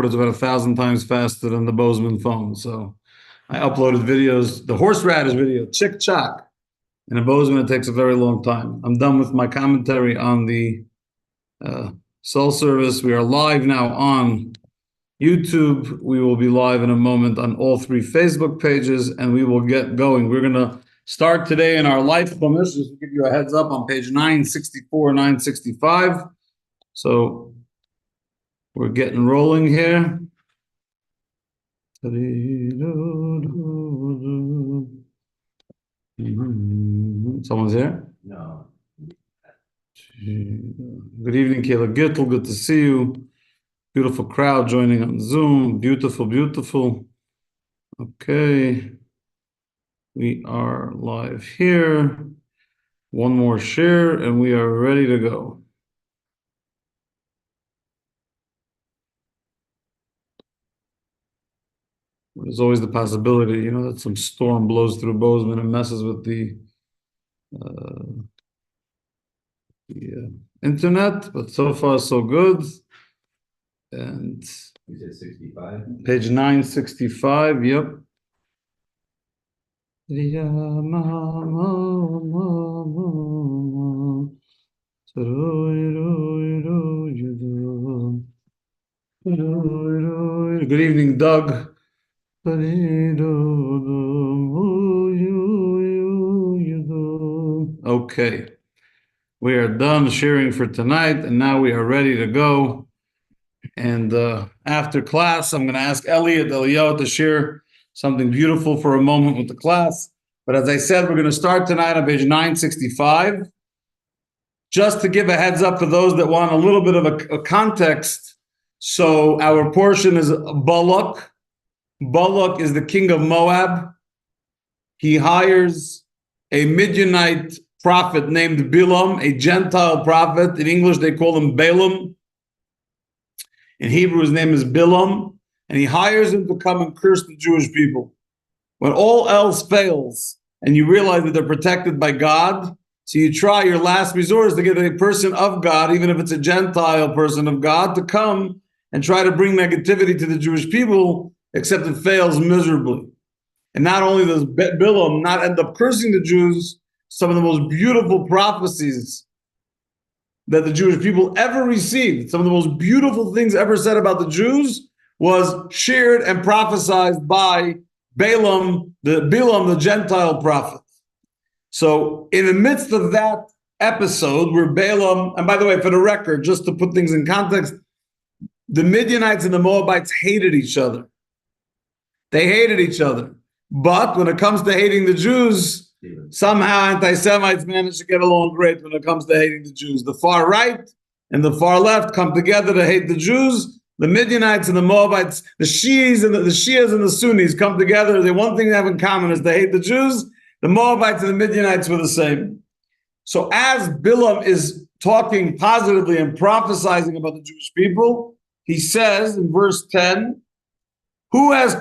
It's about 1,000 times faster than the Bozeman phone. So I uploaded videos, the horseradish video, chick chock. And in Bozeman, it takes a very long time. I'm done with my commentary on the cell service. We are live now on YouTube. We will be live in a moment on all 3 Facebook pages, and we will get going. We're going to start today in our life chumash, just to give you a heads up, on page 964, 965. So we're getting rolling here. Someone's here? No. Good evening, Kayla Gittel. Good to see you. Beautiful crowd joining on Zoom. Beautiful, beautiful. Okay. We are live here. One more share, and we are ready to go. There's always the possibility, that some storm blows through Bozeman and messes with the internet, but so far so good. And you said 65? Page 965, yep. Good evening, Doug. Okay, we are done sharing for tonight, and now we are ready to go. And after class, I'm going to ask Elliot Eliyahu to share something beautiful for a moment with the class. But as I said, we're going to start tonight on page 965. Just to give a heads up for those that want a little bit of a context. So our portion is Balak. Balak is the king of Moab. He hires a Midianite prophet named Bilam, a Gentile prophet. In English, they call him Balaam. In Hebrew, his name is Bilam. And he hires him to come and curse the Jewish people. When all else fails, and you realize that they're protected by God, so you try your last resort is to get a person of God, even if it's a Gentile person of God, to come and try to bring negativity to the Jewish people, except it fails miserably. And not only does Bilam not end up cursing the Jews, some of the most beautiful prophecies that the Jewish people ever received, some of the most beautiful things ever said about the Jews, was shared and prophesied by Bilam, the Gentile prophet. So in the midst of that episode where Balaam, and by the way, for the record, just to put things in context, the Midianites and the Moabites hated each other. They hated each other. But when it comes to hating the Jews, somehow anti-Semites manage to get along great when it comes to hating the Jews. The far right and the far left come together to hate the Jews. The Midianites and the Moabites, the Shias and the Sunnis come together. The one thing they have in common is they hate the Jews. The Moabites and the Midianites were the same. So as Bilam is talking positively and prophesizing about the Jewish people, he says in verse 10, who has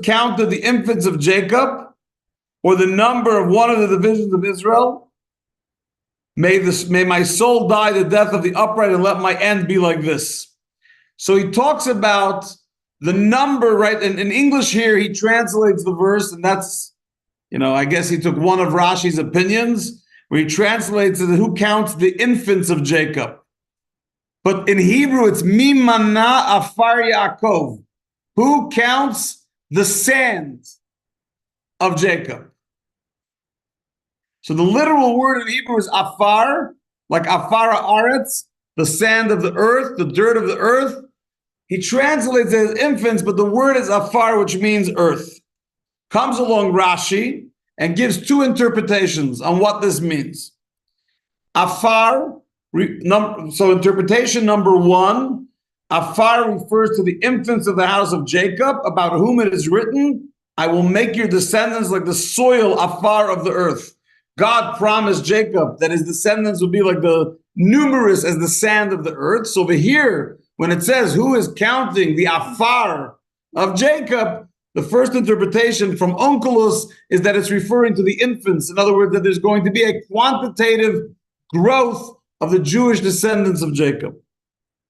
counted the infants of Jacob, or the number of one of the divisions of Israel? May my soul die the death of the upright, and let my end be like this. So he talks about the number, right? And in English here, he translates the verse, and that's, I guess he took one of Rashi's opinions, where he translates it, who counts the infants of Jacob. But in Hebrew, it's Mimana Afar Yaakov. Who counts the sand of Jacob? So the literal word in Hebrew is afar, like afara aretz, the sand of the earth, the dirt of the earth. He translates it as infants, but the word is afar, which means earth. Comes along Rashi and gives 2 interpretations on what this means. Afar, so interpretation number 1, afar refers to the infants of the house of Jacob, about whom it is written, I will make your descendants like the soil afar of the earth. God promised Jacob that his descendants would be like the numerous as the sand of the earth. So over here, when it says who is counting the afar of Jacob, the first interpretation from Onkelos is that it's referring to the infants. In other words, that there's going to be a quantitative growth of the Jewish descendants of Jacob.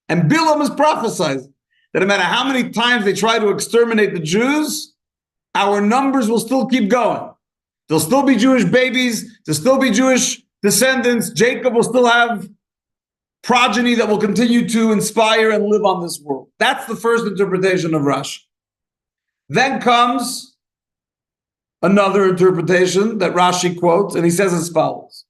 And Bilam is prophesizing that no matter how many times they try to exterminate the Jews, our numbers will still keep going. There'll still be Jewish babies, there'll still be Jewish descendants. Jacob will still have progeny that will continue to inspire and live on this world. That's the first interpretation of Rashi. Then comes another interpretation that Rashi quotes, and he says as follows: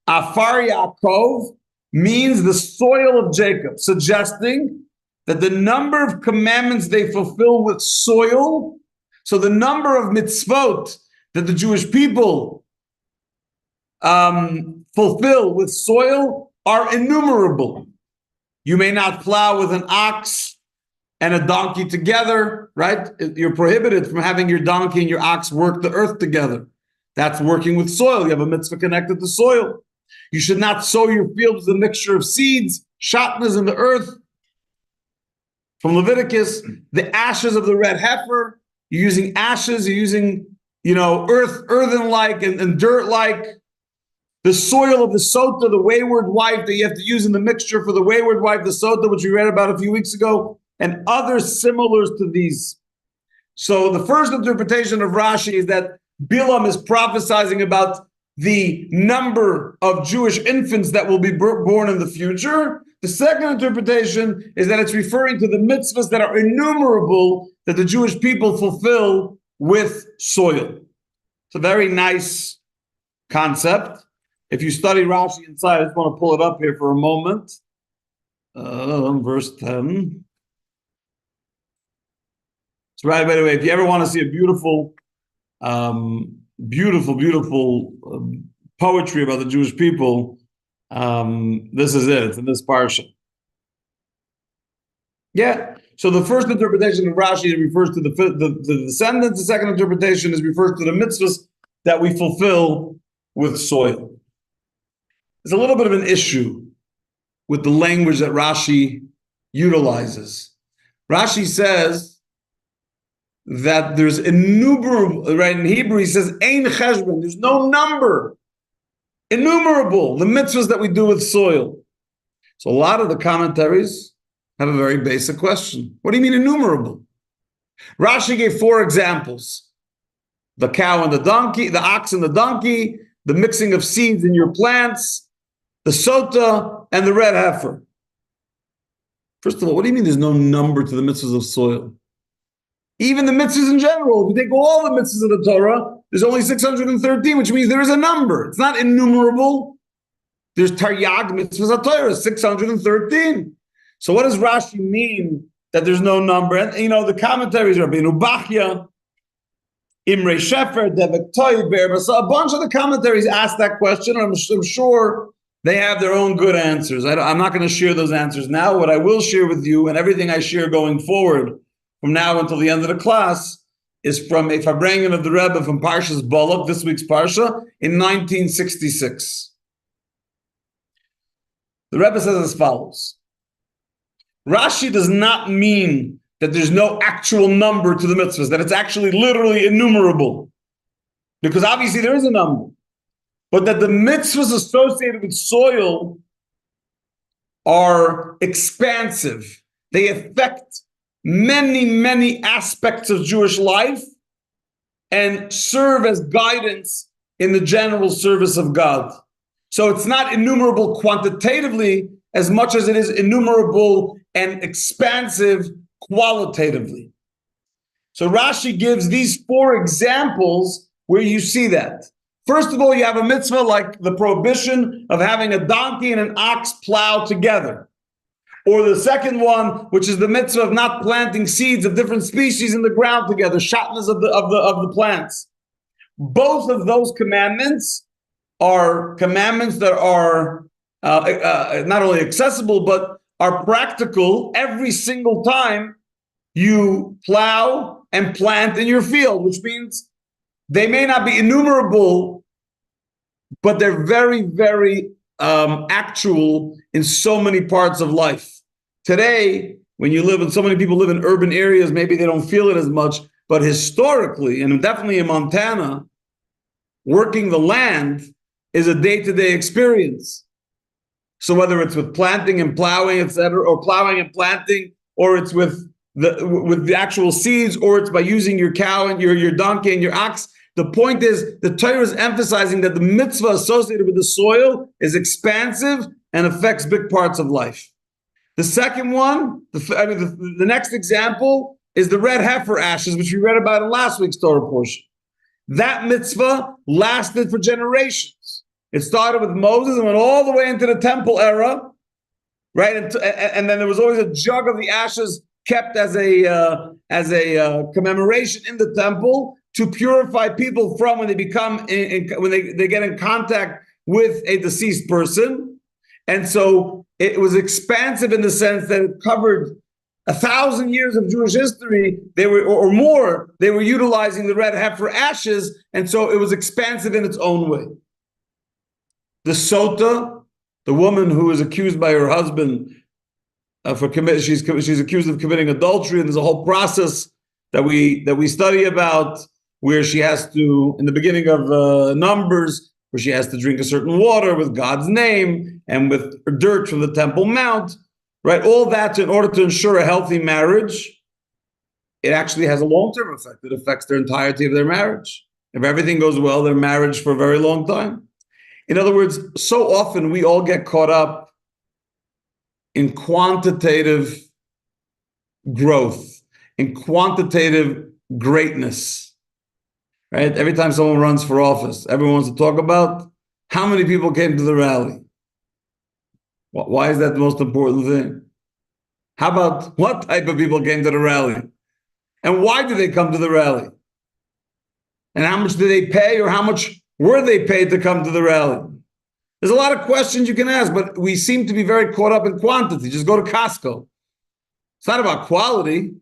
Afar Yaakov means the soil of Jacob, suggesting that the number of commandments they fulfill with soil, so the number of mitzvot that the Jewish people fulfill with soil are innumerable. You may not plow with an ox and a donkey together, right? You're prohibited from having your donkey and your ox work the earth together. That's working with soil. You have a mitzvah connected to soil. You should not sow your fields with a mixture of seeds, shatnas in the earth. From Leviticus, the ashes of the red heifer, you're using ashes, you're using, earthen-like and dirt-like. The soil of the sota, the wayward wife that you have to use in the mixture for the wayward wife, the sota, which we read about a few weeks ago, and others similars to these. So the first interpretation of Rashi is that Bilam is prophesying about the number of Jewish infants that will be born in the future. The second interpretation is that it's referring to the mitzvahs that are innumerable that the Jewish people fulfill with soil. It's a very nice concept. If you study Rashi inside, I just want to pull it up here for a moment. Verse 10. So right, by the way, if you ever want to see a beautiful poetry about the Jewish people, this is it. It's in this parsha. Yeah. So the first interpretation of Rashi refers to the descendants. The second interpretation refers to the mitzvahs that we fulfill with soil. There's a little bit of an issue with the language that Rashi utilizes. Rashi says that there's innumerable, right? In Hebrew, he says, Ein cheshbon, there's no number, innumerable, the mitzvahs that we do with soil. So a lot of the commentaries have a very basic question. What do you mean innumerable? Rashi gave 4 examples: the cow and the donkey, the ox and the donkey, the mixing of seeds in your plants, the sota, and the red heifer. First of all, what do you mean there's no number to the mitzvahs of soil? Even the mitzvahs in general, if you take all the mitzvahs of the Torah, there's only 613, which means there is a number. It's not innumerable. There's Taryag mitzvahs of Torah, 613. So what does Rashi mean that there's no number? And the commentaries, Rabbeinu Bachya, Imre Shefer, Devek Toy, Be'er Basa, a bunch of the commentaries ask that question. I'm sure they have their own good answers. I'm not going to share those answers now. What I will share with you, and everything I share going forward from now until the end of the class, is from a Farbrengen of the Rebbe from Parshas Balak, this week's Parsha, in 1966. The Rebbe says as follows: Rashi does not mean that there's no actual number to the mitzvahs, that it's actually literally innumerable, because obviously there is a number, but that the mitzvahs associated with soil are expansive. They affect many, many aspects of Jewish life and serve as guidance in the general service of God. So it's not innumerable quantitatively as much as it is innumerable and expansive qualitatively. So Rashi gives these 4 examples where you see that. First of all, you have a mitzvah like the prohibition of having a donkey and an ox plow together. Or the second one, which is the mitzvah of not planting seeds of different species in the ground together, shatnas of the plants. Both of those commandments are commandments that are not only accessible, but are practical every single time you plow and plant in your field, which means they may not be innumerable, but they're very, very actual in so many parts of life. Today, when you live, and so many people live in urban areas, maybe they don't feel it as much, but historically, and definitely in Montana, working the land is a day-to-day experience. So whether it's with planting and plowing, etc., or plowing and planting, or it's with the actual seeds, or it's by using your cow and your donkey and your ox. The point is, the Torah is emphasizing that the mitzvah associated with the soil is expansive and affects big parts of life. The second one, the next example is the red heifer ashes, which we read about in last week's Torah portion. That mitzvah lasted for generations. It started with Moses and went all the way into the temple era, right? And then there was always a jug of the ashes kept as a commemoration in the temple to purify people from when they become when they get in contact with a deceased person. And so it was expansive in the sense that it covered 1,000 years of Jewish history. They were, or more, they were utilizing the red heifer ashes, and so it was expansive in its own way. The sota, the woman who is accused by her husband she's accused of committing adultery, and there's a whole process that we study about, where she has to, in the beginning of Numbers, where she has to drink a certain water with God's name and with dirt from the Temple Mount, right? All that in order to ensure a healthy marriage. It actually has a long-term effect. It affects the entirety of their marriage. If everything goes well, their marriage for a very long time. In other words, so often we all get caught up in quantitative growth, in quantitative greatness, right? Every time someone runs for office, everyone wants to talk about how many people came to the rally. Why is that the most important thing? How about what type of people came to the rally? And why did they come to the rally? And how much did they pay, or how much were they paid to come to the rally? There's a lot of questions you can ask, but we seem to be very caught up in quantity. Just go to Costco. It's not about quality.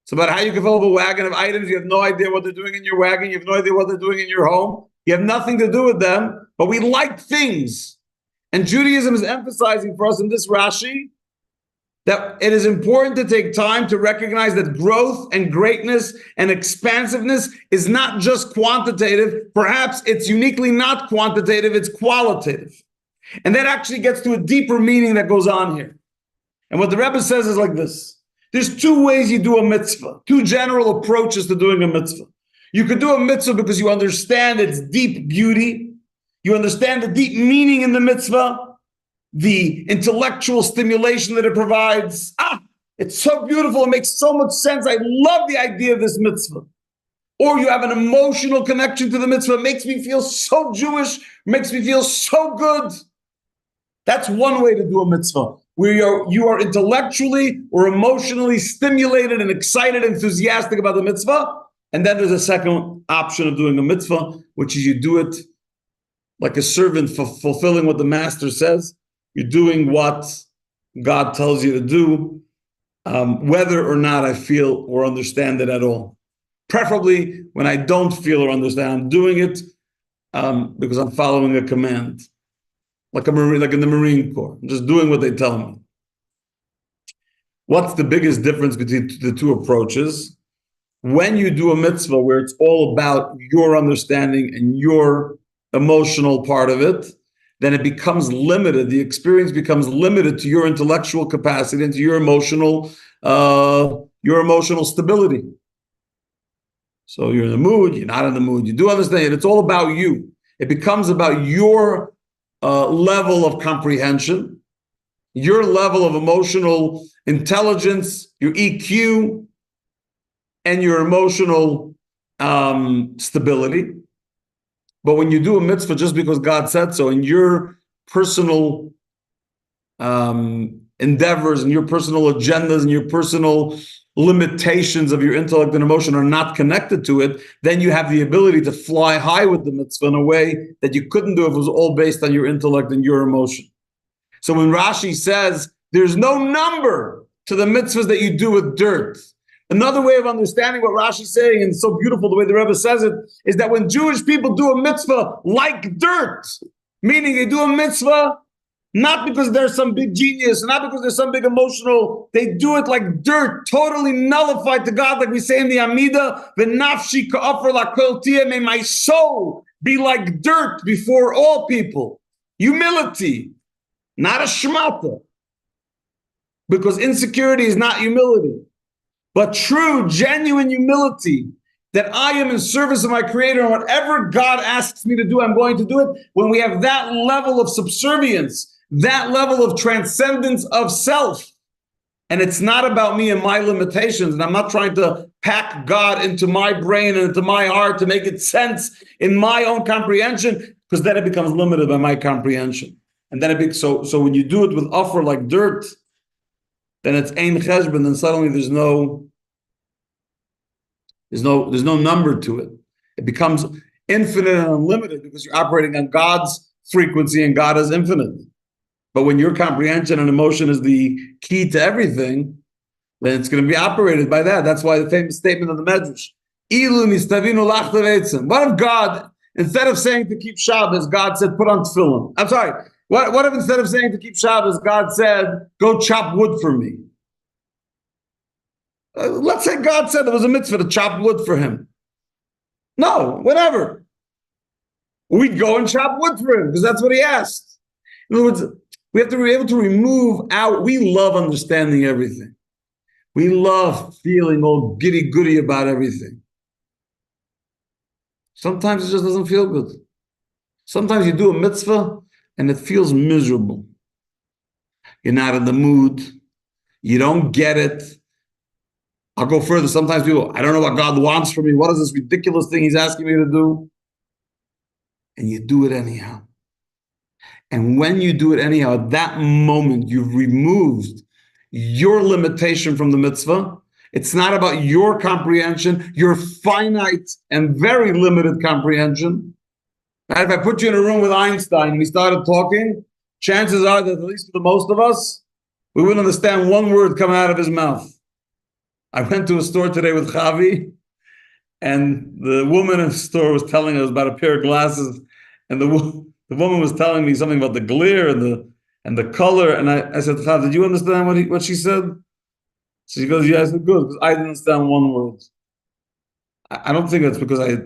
It's about how you can fill up a wagon of items. You have no idea what they're doing in your wagon. You have no idea what they're doing in your home. You have nothing to do with them, but we like things. And Judaism is emphasizing for us in this Rashi that it is important to take time to recognize that growth and greatness and expansiveness is not just quantitative. Perhaps it's uniquely not quantitative, it's qualitative. And that actually gets to a deeper meaning that goes on here. And what the Rebbe says is like this. There's two ways you do a mitzvah, two general approaches to doing a mitzvah. You could do a mitzvah because you understand its deep beauty. You understand the deep meaning in the mitzvah, the intellectual stimulation that it provides. It's so beautiful. It makes so much sense. I love the idea of this mitzvah. Or you have an emotional connection to the mitzvah. It makes me feel so Jewish. Makes me feel so good. That's one way to do a mitzvah, where you are intellectually or emotionally stimulated and excited, enthusiastic about the mitzvah. And then there's a second option of doing a mitzvah, which is you do it like a servant fulfilling what the master says. You're doing what God tells you to do, whether or not I feel or understand it at all. Preferably when I don't feel or understand, I'm doing it because I'm following a command, like in the Marine Corps. I'm just doing what they tell me. What's the biggest difference between the two approaches? When you do a mitzvah where it's all about your understanding and your emotional part of it, then it becomes limited. The experience becomes limited to your intellectual capacity and to your emotional stability. So you're in the mood, you're not in the mood. You do understand it. It's all about you. It becomes about your level of comprehension, your level of emotional intelligence, your EQ, and your emotional stability. But when you do a mitzvah just because God said so, and your personal endeavors and your personal agendas and your personal limitations of your intellect and emotion are not connected to it, then you have the ability to fly high with the mitzvah in a way that you couldn't do if it was all based on your intellect and your emotion. So when Rashi says there's no number to the mitzvahs that you do with dirt, another way of understanding what Rashi's saying, and it's so beautiful the way the Rebbe says it, is that when Jewish people do a mitzvah like dirt, meaning they do a mitzvah not because there's some big genius, not because there's some big emotional, they do it like dirt, totally nullified to God, like we say in the Amida, v'nafshi ka'afar lakol tiyeh, may my soul be like dirt before all people. Humility, not a shmata. because insecurity is not humility. But true, genuine humility, that I am in service of my Creator, and whatever God asks me to do, I'm going to do it. When we have that level of subservience, that level of transcendence of self, and it's not about me and my limitations, and I'm not trying to pack God into my brain and into my heart to make it sense in my own comprehension, because then it becomes limited by my comprehension. And then so when you do it with offer like dirt, then it's ein cheshbon, then suddenly there's no number to it. It becomes infinite and unlimited because you're operating on God's frequency, and God is infinite. But when your comprehension and emotion is the key to everything, then it's going to be operated by that. That's why the famous statement of the Medrash, Ilu nistavinu lachta veitzim. What if God, instead of saying to keep Shabbos, God said, put on tefillin? I'm sorry. What if instead of saying to keep Shabbos, God said, go chop wood for me? Let's say God said there was a mitzvah to chop wood for him. No, whatever. We'd go and chop wood for him because that's what he asked. In other words, we have to be able to remove out. We love understanding everything. We love feeling all giddy-goody about everything. Sometimes it just doesn't feel good. Sometimes you do a mitzvah and it feels miserable. You're not in the mood. You don't get it. I'll go further. Sometimes people, I don't know what God wants from me. What is this ridiculous thing he's asking me to do? And you do it anyhow. And when you do it anyhow, at that moment, you've removed your limitation from the mitzvah. It's not about your comprehension, your finite and very limited comprehension. And if I put you in a room with Einstein and we started talking, chances are that, at least for the most of us, we wouldn't understand one word coming out of his mouth. I went to a store today with Chavi, and the woman in the store was telling us about a pair of glasses, and the woman was telling me something about the glare and the color, and I said, Chav, did you understand what she said? So she goes, yeah. I said, good, because I didn't understand one word. I don't think it's because I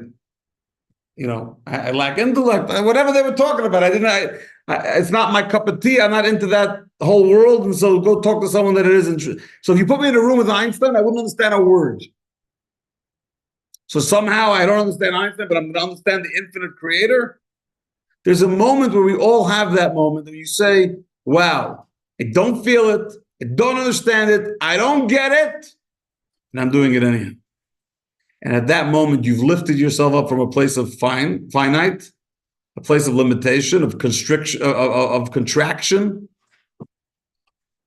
lack intellect. Whatever they were talking about, it's not my cup of tea. I'm not into that whole world, and so go talk to someone that it isn't. So if you put me in a room with Einstein, I wouldn't understand a word. So somehow I don't understand Einstein, but I'm going to understand the infinite creator. There's a moment where we all have that moment where you say, wow, I don't feel it, I don't understand it, I don't get it, and I'm doing it anyhow. And at that moment, you've lifted yourself up from a place of finite, a place of limitation, of constriction, of contraction,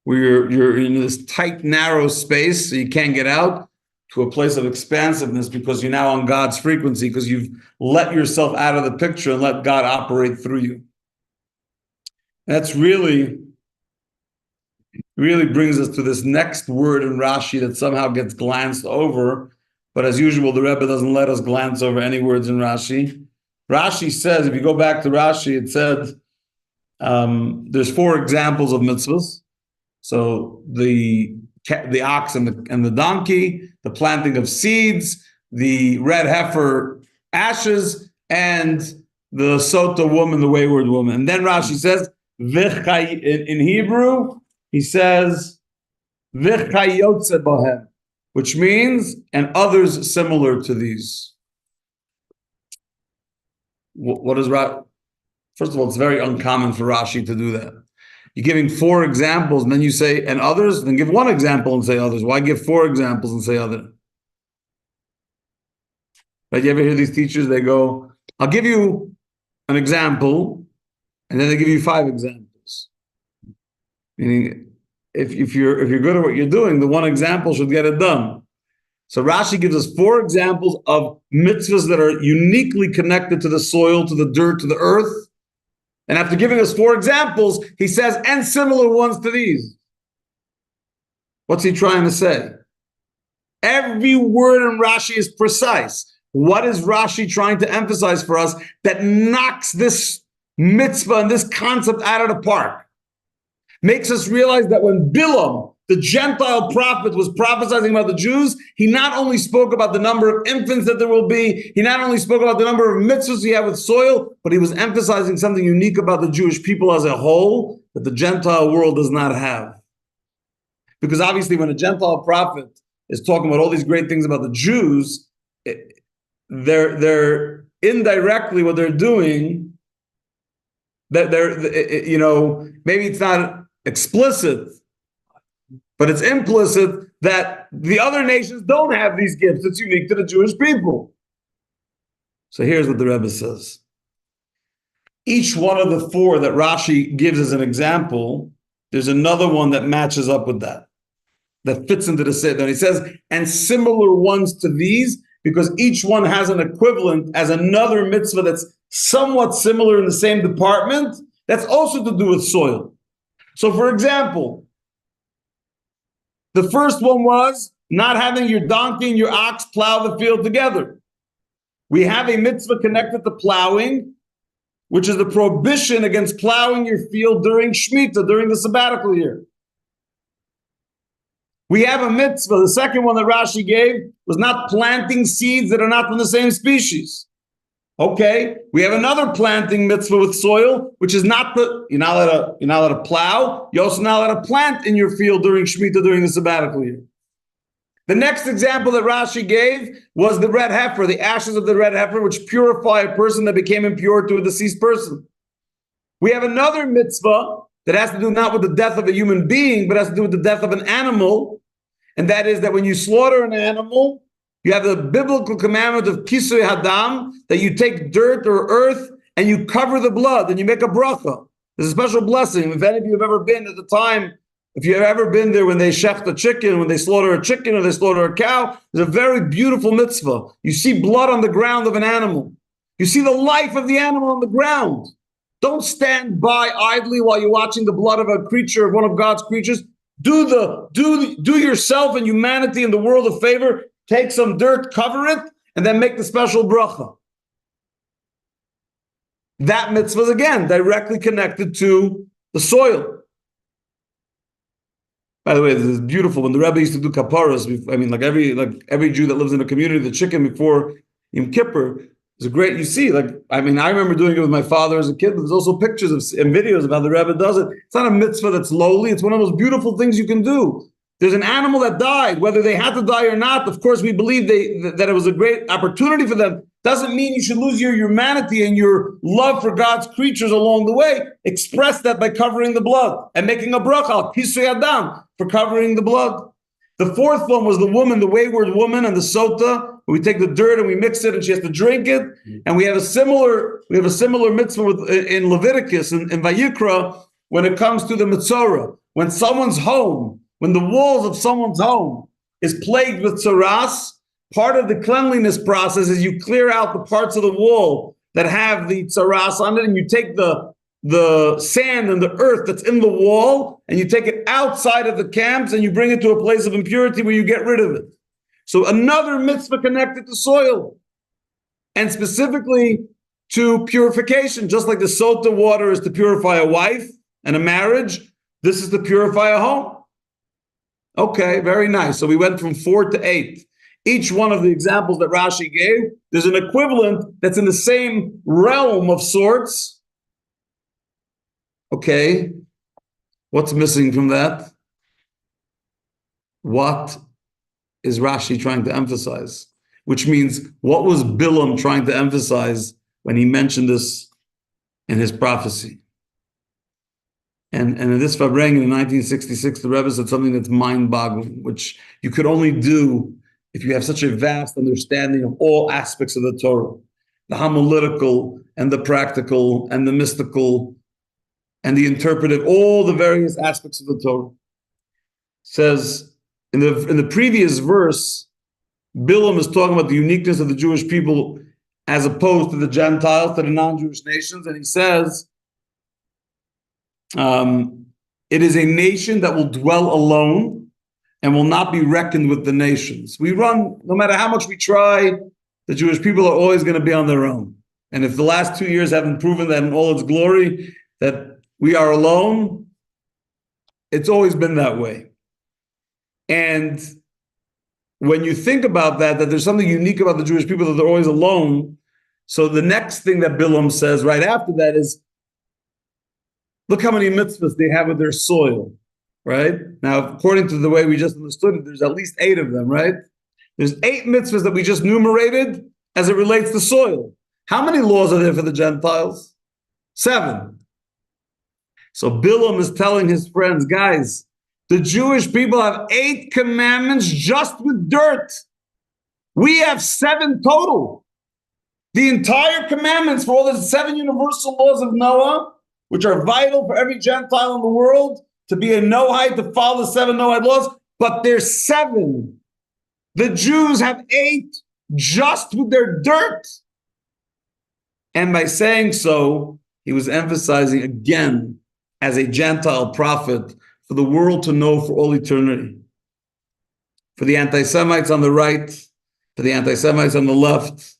where you're in this tight, narrow space, so you can't get out, to a place of expansiveness because you're now on God's frequency, because you've let yourself out of the picture and let God operate through you. That's really brings us to this next word in Rashi that somehow gets glanced over. But as usual, the Rebbe doesn't let us glance over any words in Rashi. Rashi says, if you go back to Rashi, it said there's 4 examples of mitzvahs. So the ox and the donkey, the planting of seeds, the red heifer ashes, and the sota woman, the wayward woman. And then Rashi says, in Hebrew, he says, v'chayotze bohem, which means, and others similar to these. What is Rashi? First of all, it's very uncommon for Rashi to do that. You're giving 4 examples, and then you say, and others, then give 1 example and say others. Why give 4 examples and say other? Right? You ever hear these teachers, they go, I'll give you an example, and then they give you 5 examples. Meaning, if you're good at what you're doing, the 1 example should get it done. So Rashi gives us 4 examples of mitzvahs that are uniquely connected to the soil, to the dirt, to the earth. And after giving us 4 examples, he says, and similar ones to these. What's he trying to say? Every word in Rashi is precise. What is Rashi trying to emphasize for us that knocks this mitzvah and this concept out of the park? Makes us realize that when Bilam, the Gentile prophet, was prophesying about the Jews, he not only spoke about the number of infants that there will be, he not only spoke about the number of mitzvahs he had with soil, but he was emphasizing something unique about the Jewish people as a whole that the Gentile world does not have. Because obviously when a Gentile prophet is talking about all these great things about the Jews, they're indirectly what they're doing, that they're, you know, maybe it's not explicit, but it's implicit that the other nations don't have these gifts. It's unique to the Jewish people. So here's what the Rebbe says. Each one of the four that Rashi gives as an example, there's another one that matches up with that fits into the set. And he says, and similar ones to these, because each one has an equivalent as another mitzvah that's somewhat similar in the same department, that's also to do with soil. So for example, the first one was not having your donkey and your ox plow the field together. We have a mitzvah connected to plowing, which is the prohibition against plowing your field during Shemitah, during the sabbatical year. We have a mitzvah, the second one that Rashi gave was not planting seeds that are not from the same species. Okay, we have another planting mitzvah with soil, which is not you're not allowed to plow. You're also not allowed to plant in your field during Shemitah, during the sabbatical year. The next example that Rashi gave was the red heifer, the ashes of the red heifer, which purify a person that became impure to a deceased person. We have another mitzvah that has to do not with the death of a human being, but has to do with the death of an animal. And that is that when you slaughter an animal, you have the biblical commandment of kisui hadam, that you take dirt or earth and you cover the blood and you make a bracha. There's a special blessing. If any of you have ever been at the time, if you've ever been there when they shecht a chicken, when they slaughter a chicken or they slaughter a cow, there's a very beautiful mitzvah. You see blood on the ground of an animal. You see the life of the animal on the ground. Don't stand by idly while you're watching the blood of a creature, of one of God's creatures. Do yourself and humanity in the world a favor. Take some dirt, cover it, and then make the special bracha. That mitzvah is again directly connected to the soil. By the way, this is beautiful. When the Rebbe used to do kaparas, I mean, like every Jew that lives in a community, the chicken before Yom Kippur is a great. You see, I remember doing it with my father as a kid. But there's also pictures and videos of how the Rebbe does it. It's not a mitzvah that's lowly. It's one of those beautiful things you can do. There's an animal that died, whether they had to die or not. Of course, we believe that it was a great opportunity for them. Doesn't mean you should lose your humanity and your love for God's creatures along the way. Express that by covering the blood and making a bracha, kisui adam, for covering the blood. The fourth one was the woman, the wayward woman, and the sota. We take the dirt and we mix it, and she has to drink it. And we have a similar mitzvah in Leviticus and in Vayikra when it comes to the mitzorah. When someone's home, when the walls of someone's home is plagued with tsaras, part of the cleanliness process is you clear out the parts of the wall that have the tsaras on it, and you take the sand and the earth that's in the wall, and you take it outside of the camps, and you bring it to a place of impurity where you get rid of it. So another mitzvah connected to soil, and specifically to purification. Just like the sota water is to purify a wife and a marriage, this is to purify a home. Okay, very nice. So we went from 4 to 8. Each one of the examples that Rashi gave, there's an equivalent that's in the same realm of sorts. Okay, what's missing from that? What is Rashi trying to emphasize? Which means, what was Bilam trying to emphasize when he mentioned this in his prophecy? And in this Farbrengen in 1966, the Rebbe said something that's mind-boggling, which you could only do if you have such a vast understanding of all aspects of the Torah, the homiletical and the practical and the mystical and the interpretive, all the various aspects of the Torah. Says in the previous verse, Bilam is talking about the uniqueness of the Jewish people as opposed to the Gentiles, to the non-Jewish nations, and he says, it is a nation that will dwell alone and will not be reckoned with the nations. We run, no matter how much we try, the Jewish people are always going to be on their own. And if the last 2 years haven't proven that in all its glory, that we are alone, it's always been that way. And when you think about that there's something unique about the Jewish people, that they're always alone. So the next thing that Bilam says right after that is, look how many mitzvahs they have with their soil. right? Now, according to the way we just understood it, there's at least 8 of them, right? There's 8 mitzvahs that we just enumerated as it relates to soil. How many laws are there for the Gentiles? 7. So Bilam is telling his friends, guys, the Jewish people have 8 commandments just with dirt. We have 7 total. The entire commandments for all the 7 universal laws of Noah, which are vital for every Gentile in the world, to be a Noahide, to follow the 7 Noahide laws, but there's 7. The Jews have 8 just with their dirt. And by saying so, he was emphasizing again, as a Gentile prophet, for the world to know for all eternity. For the anti-Semites on the right, for the anti-Semites on the left,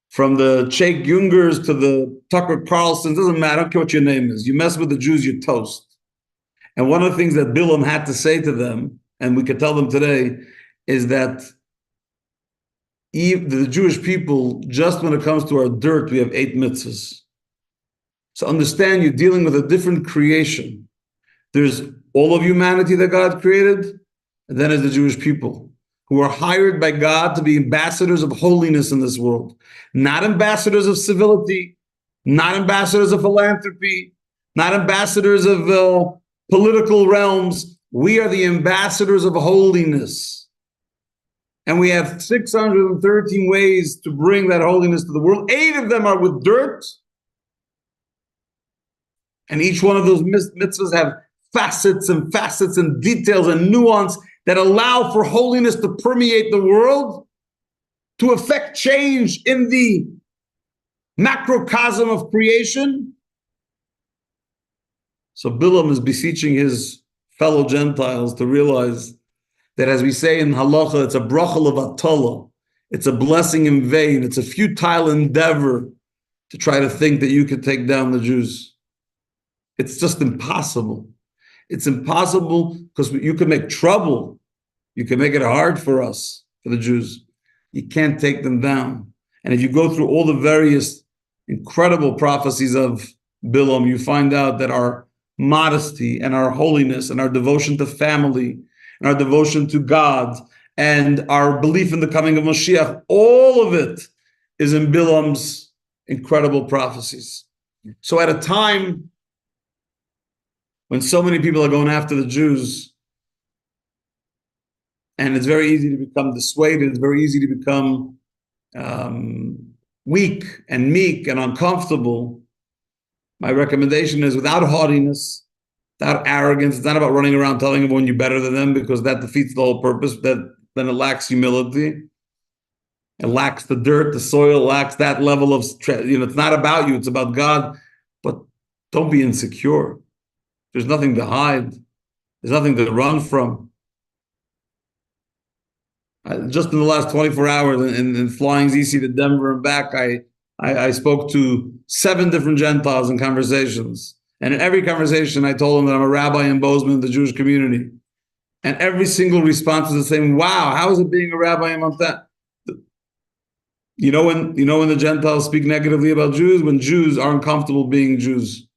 from the Cenk Uyghurs to the Tucker Carlson, doesn't matter, I don't care what your name is. You mess with the Jews, you're toast. And one of the things that Bilam had to say to them, and we could tell them today, is that the Jewish people, just when it comes to our dirt, we have 8 mitzvahs. So understand, you're dealing with a different creation. There's all of humanity that God created, and then there's the Jewish people, who are hired by God to be ambassadors of holiness in this world. Not ambassadors of civility, not ambassadors of philanthropy, not ambassadors of political realms. We are the ambassadors of holiness. And we have 613 ways to bring that holiness to the world. 8 of them are with dirt. And each one of those mitzvahs have facets and details and nuance that allow for holiness to permeate the world, to affect change in the macrocosm of creation. So Bilam is beseeching his fellow Gentiles to realize that, as we say in halacha, it's a brachal of atala. It's a blessing in vain. It's a futile endeavor to try to think that you could take down the Jews. It's just impossible. It's impossible because you can make trouble. You can make it hard for us, for the Jews. You can't take them down. And if you go through all the various incredible prophecies of Bilam, you find out that our modesty and our holiness and our devotion to family and our devotion to God and our belief in the coming of Mashiach, all of it is in Bilam's incredible prophecies. So at a time when so many people are going after the Jews, and it's very easy to become dissuaded, it's very easy to become weak and meek and uncomfortable, my recommendation is, without haughtiness, without arrogance, it's not about running around telling everyone you're better than them, because that defeats the whole purpose. Then it lacks humility. It lacks the dirt, the soil, lacks that level of, it's not about you, it's about God. But don't be insecure. There's nothing to hide. There's nothing to run from. Just in the last 24 hours in flying ZC to Denver and back, I spoke to 7 different Gentiles in conversations. And in every conversation, I told them that I'm a rabbi in Bozeman in the Jewish community. And every single response was the same. Wow, how is it being a rabbi in Montana? You know when the Gentiles speak negatively about Jews? When Jews aren't comfortable being Jews.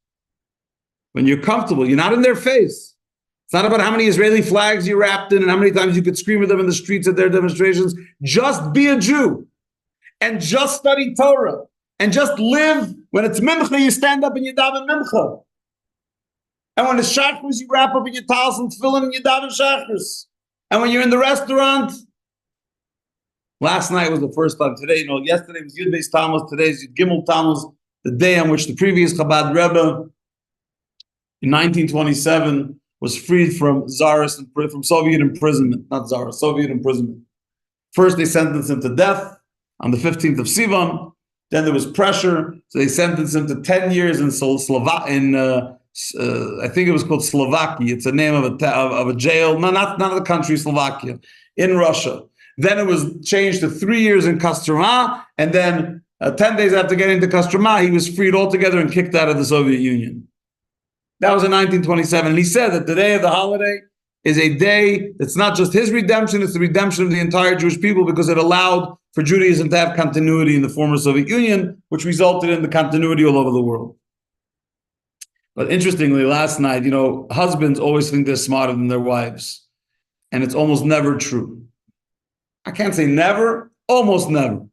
When you're comfortable, you're not in their face. It's not about how many Israeli flags you wrapped in and how many times you could scream at them in the streets at their demonstrations. Just be a Jew and just study Torah and just live. When it's mincha, you stand up and you daven mincha. And when it's shachris, you wrap up in your talis and tefillin and you daven shachris. And when you're in the restaurant, last night was the first time. Today, yesterday was Yud Beis Tammuz. Today is Yud Gimel Tammuz, the day on which the previous Chabad Rebbe in 1927 was freed from from Soviet imprisonment, Soviet imprisonment. First, they sentenced him to death on the 15th of Sivan. Then there was pressure, so they sentenced him to 10 years in I think it was called Slovakia. It's a name of a jail, not the country, Slovakia, in Russia. Then it was changed to 3 years in Kostroma, and then 10 days after getting to Kostroma, he was freed altogether and kicked out of the Soviet Union. That was in 1927. And he said that the day of the holiday is a day that's not just his redemption, it's the redemption of the entire Jewish people, because it allowed for Judaism to have continuity in the former Soviet Union, which resulted in the continuity all over the world. But interestingly, last night, husbands always think they're smarter than their wives, and it's almost never true. I can't say never, almost never.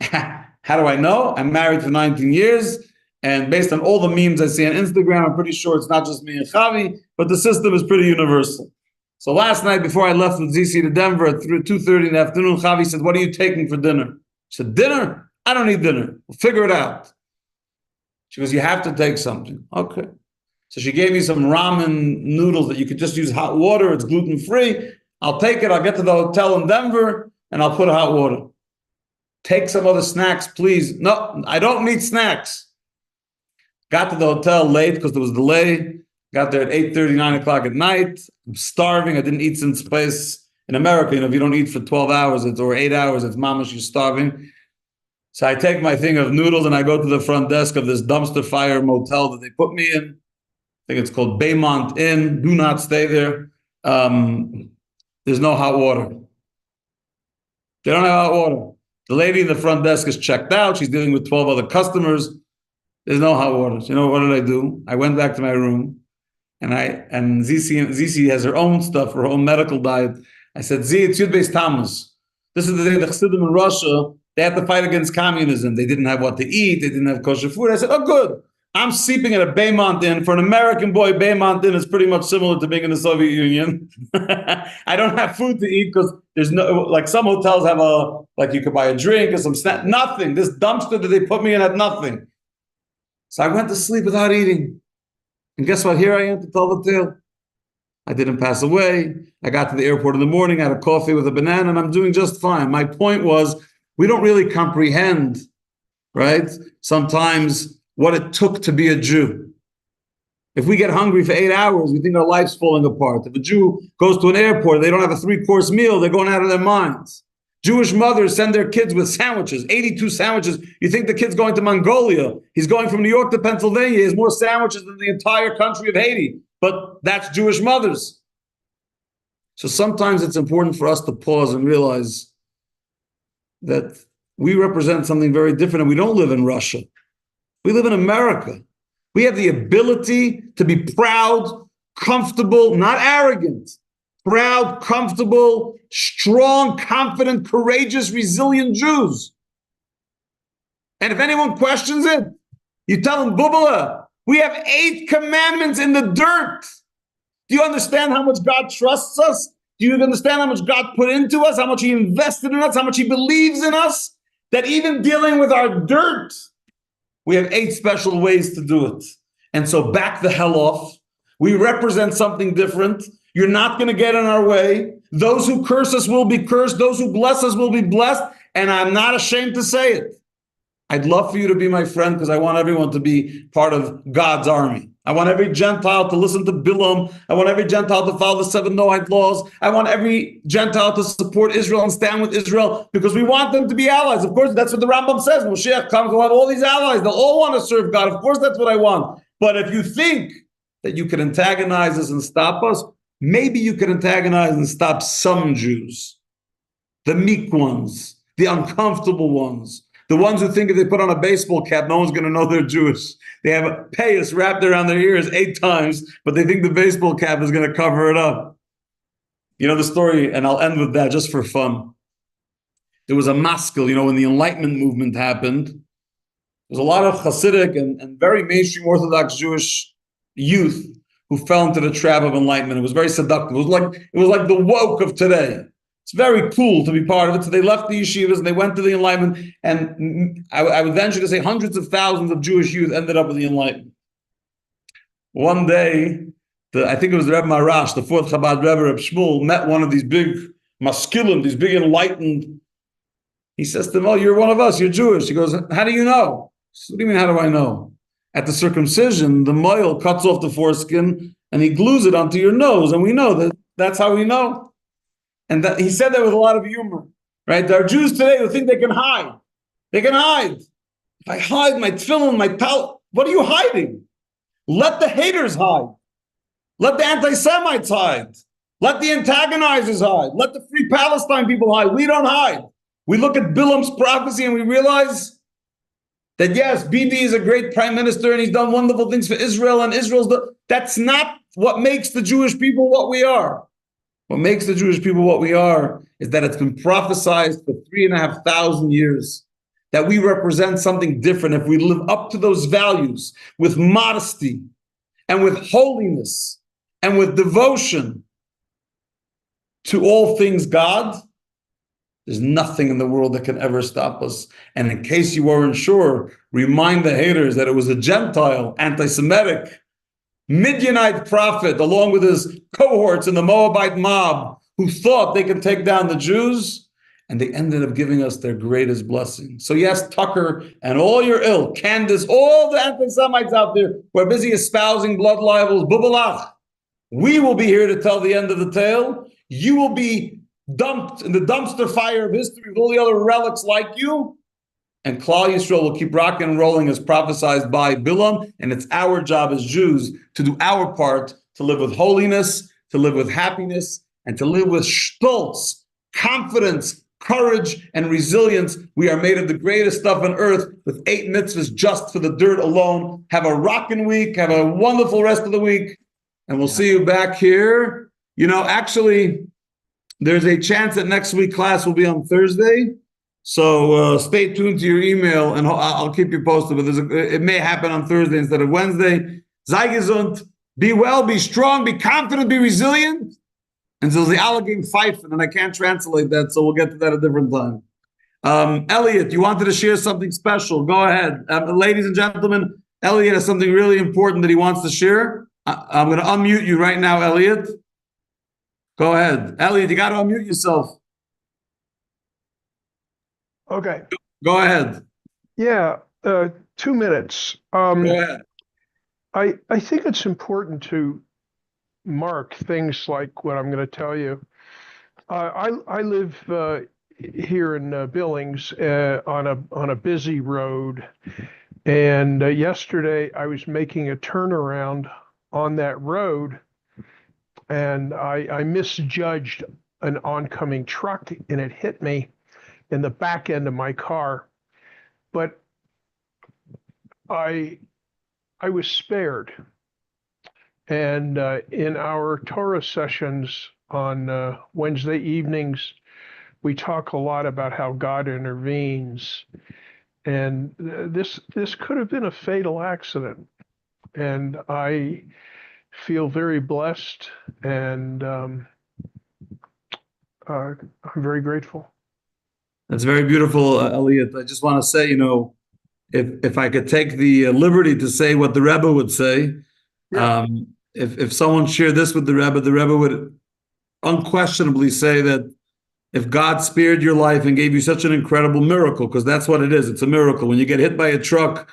How do I know? I'm married for 19 years, and based on all the memes I see on Instagram, I'm pretty sure it's not just me and Chavi, but the system is pretty universal. So last night, before I left with ZC to Denver at 2:30 in the afternoon, Chavi said, "What are you taking for dinner?" I said, "Dinner? I don't need dinner. We'll figure it out." She goes, "You have to take something." Okay. So she gave me some ramen noodles that you could just use hot water. It's gluten-free. I'll take it. I'll get to the hotel in Denver, and I'll put hot water. Take some other snacks, please. No, I don't need snacks. Got to the hotel late because there was a delay. Got there at 8:30, 9 o'clock at night. I'm starving. I didn't eat since place in America. If you don't eat for 12 hours or 8 hours, it's mamash, you're starving. So I take my thing of noodles and I go to the front desk of this dumpster fire motel that they put me in. I think it's called Baymont Inn. Do not stay there. There's no hot water. They don't have hot water. The lady in the front desk is checked out. She's dealing with 12 other customers. There's no hot water. So what did I do? I went back to my room, and ZC has her own stuff, her own medical diet. I said, Z, it's Yud Beis Tammuz. This is the day the Chassidim in Russia, they had to fight against communism. They didn't have what to eat. They didn't have kosher food. I said, oh, good. I'm sleeping at a Baymont Inn. For an American boy, Baymont Inn is pretty much similar to being in the Soviet Union. I don't have food to eat because there's no, like some hotels have you could buy a drink or some snack. Nothing. This dumpster that they put me in had nothing. So I went to sleep without eating. And guess what? Here I am to tell the tale. I didn't pass away. I got to the airport in the morning, I had a coffee with a banana, and I'm doing just fine. My point was, we don't really comprehend, right? Sometimes what it took to be a Jew. If we get hungry for 8 hours, we think our life's falling apart. If a Jew goes to an airport, they don't have a 3-course meal, they're going out of their minds. Jewish mothers send their kids with sandwiches, 82 sandwiches. You think the kid's going to Mongolia. He's going from New York to Pennsylvania. He has more sandwiches than the entire country of Haiti. But that's Jewish mothers. So sometimes it's important for us to pause and realize that we represent something very different, and we don't live in Russia. We live in America. We have the ability to be proud, comfortable, not arrogant, proud, comfortable, strong, confident, courageous, resilient Jews. And if anyone questions it, you tell them, Bubala, we have 8 commandments in the dirt. Do you understand how much God trusts us? Do you understand how much God put into us, how much he invested in us, how much he believes in us? That even dealing with our dirt, we have 8 special ways to do it. And so back the hell off. We represent something different. You're not going to get in our way. Those who curse us will be cursed. Those who bless us will be blessed. And I'm not ashamed to say it. I'd love for you to be my friend because I want everyone to be part of God's army. I want every Gentile to listen to Bilam. I want every Gentile to follow the 7 Noahide laws. I want every Gentile to support Israel and stand with Israel because we want them to be allies. Of course, that's what the Rambam says. Moshiach comes, we'll have all these allies. They'll all want to serve God. Of course, that's what I want. But if you think that you can antagonize us and stop us, maybe you can antagonize and stop some Jews, the meek ones, the uncomfortable ones, the ones who think if they put on a baseball cap, no one's going to know they're Jewish. They have a payas wrapped around their ears 8 times, but they think the baseball cap is going to cover it up. You know the story, and I'll end with that just for fun. There was a maskil, when the Enlightenment movement happened. There was a lot of Hasidic and very mainstream Orthodox Jewish youth who fell into the trap of Enlightenment. It was very seductive. It was like the woke of today. It's very cool to be part of it. So they left the yeshivas and they went to the Enlightenment. And I would venture to say hundreds of thousands of Jewish youth ended up with the Enlightenment. One day, I think it was the Rebbe Marash, the 4th Chabad Rebbe, Reb Shmuel, met one of these big maskilim, these big enlightened. He says to him, oh, you're one of us, you're Jewish. He goes, how do you know? Says, what do you mean, how do I know? At the circumcision, the moil cuts off the foreskin and he glues it onto your nose. And we know that's how we know. And he said that with a lot of humor, right? There are Jews today who think they can hide. They can hide. If I hide my tefillin, my tal, what are you hiding? Let the haters hide. Let the anti-Semites hide. Let the antagonizers hide. Let the Free Palestine people hide. We don't hide. We look at Bilam's prophecy and we realize That yes, Bibi is a great prime minister and he's done wonderful things for Israel and that's not what makes the Jewish people what we are. What makes the Jewish people what we are is that it's been prophesied for 3,500 years that we represent something different if we live up to those values with modesty and with holiness and with devotion to all things God. There's nothing in the world that can ever stop us. And in case you weren't sure, remind the haters that it was a Gentile, anti-Semitic, Midianite prophet, along with his cohorts in the Moabite mob, who thought they could take down the Jews, and they ended up giving us their greatest blessing. So yes, Tucker and all your ilk, Candace, all the anti-Semites out there who are busy espousing blood libels, bubalach, we will be here to tell the end of the tale. You will be dumped in the dumpster fire of history with all the other relics like you. And Klal Yisrael will keep rocking and rolling as prophesied by Bilam. And it's our job as Jews to do our part to live with holiness, to live with happiness, and to live with stolz, confidence, courage, and resilience. We are made of the greatest stuff on earth with 8 mitzvahs just for the dirt alone. Have a rocking week. Have a wonderful rest of the week. And we'll see you back here. You know, actually, there's a chance that next week class will be on Thursday. So stay tuned to your email, and I'll keep you posted. But it may happen on Thursday instead of Wednesday. Sei gesund, be well, be strong, be confident, be resilient. And so the Allegheny Pfeifen, and I can't translate that, so we'll get to that at a different time. Elliot, you wanted to share something special. Go ahead. Ladies and gentlemen, Elliot has something really important that he wants to share. I'm going to unmute you right now, Elliot. Go ahead. Elliot, you got to unmute yourself. Okay. Go ahead. Yeah, 2 minutes. Go ahead. I think it's important to mark things like what I'm going to tell you. I live here in Billings on a busy road, and yesterday I was making a turnaround on that road, and I misjudged an oncoming truck, and it hit me in the back end of my car. But I was spared. And in our Torah sessions on Wednesday evenings, we talk a lot about how God intervenes. And this could have been a fatal accident. And I feel very blessed, and I'm very grateful. That's very beautiful, Elliot. I just want to say, you know, if I could take the liberty to say what the Rebbe would say, Yeah. If someone shared this with the Rebbe would unquestionably say that if God spared your life and gave you such an incredible miracle, because that's what it is, it's a miracle. When you get hit by a truck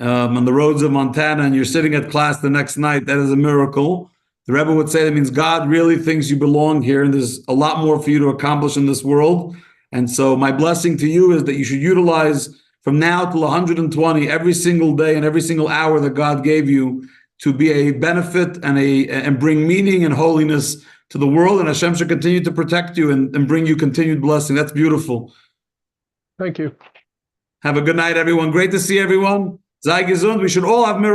on the roads of Montana and you're sitting at class the next night, that is a miracle. The Rebbe would say that means God really thinks you belong here, and there's a lot more for you to accomplish in this world. And so my blessing to you is that you should utilize from now till 120 every single day and every single hour that God gave you to be a benefit and bring meaning and holiness to the world. And Hashem should continue to protect you and bring you continued blessing. That's beautiful. Thank you. Have a good night, everyone. Great to see everyone. Sei gesund. We should all have miracles.